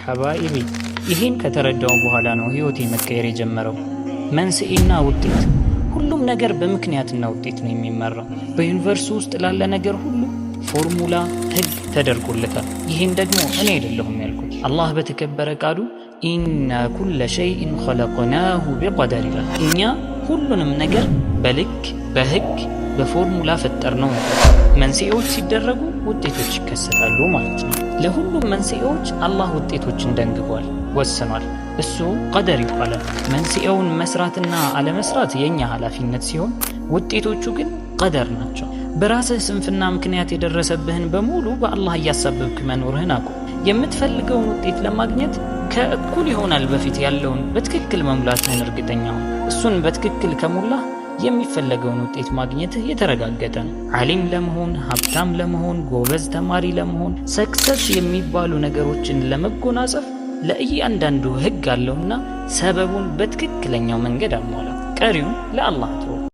ሐባኢቢ ይህን ከተረዳው በኋላ ነው ህይወቴ መቀየር የጀመረው። መንስኤና ውጤት፣ ሁሉም ነገር በምክንያትና ውጤት ነው የሚመራው። በዩኒቨርሲቲ ውስጥ ላለ ነገር ሁሉ ፎርሙላ ህግ ተደርጎለታል። ይህን ደግሞ እኔ አይደለሁም ያልኩት፣ አላህ በተከበረ ቃሉ ኢና ኩለ ሸይኢን ኸለቅናሁ ቢቀደር ይላል። እኛ ሁሉንም ነገር በልክ በህግ በፎርሙላ ፈጠር ነው። መንስኤዎች ሲደረጉ ውጤቶች ይከሰታሉ ማለት ነው። ለሁሉም መንስኤዎች አላህ ውጤቶችን ደንግጓል፣ ወስኗል። እሱ ቀደር ይባላል። መንስኤውን መስራትና አለመስራት የኛ ኃላፊነት ሲሆን ውጤቶቹ ግን ቀደር ናቸው። በራስህ ስንፍና ምክንያት የደረሰብህን በሙሉ በአላህ እያሳበብክ መኖርህን አቁም። የምትፈልገውን ውጤት ለማግኘት ከእኩል ይሆናል በፊት ያለውን በትክክል መሙላትህን እርግጠኛ ሁን። እሱን በትክክል ከሞላህ የሚፈለገውን ውጤት ማግኘትህ የተረጋገጠ ነው። ዓሊም ለመሆን፣ ሀብታም ለመሆን፣ ጎበዝ ተማሪ ለመሆን፣ ሰክሰስ የሚባሉ ነገሮችን ለመጎናጸፍ ለእያንዳንዱ ህግ አለውና ሰበቡን በትክክለኛው መንገድ አሟላ። ቀሪውን ለአላህ ተወው።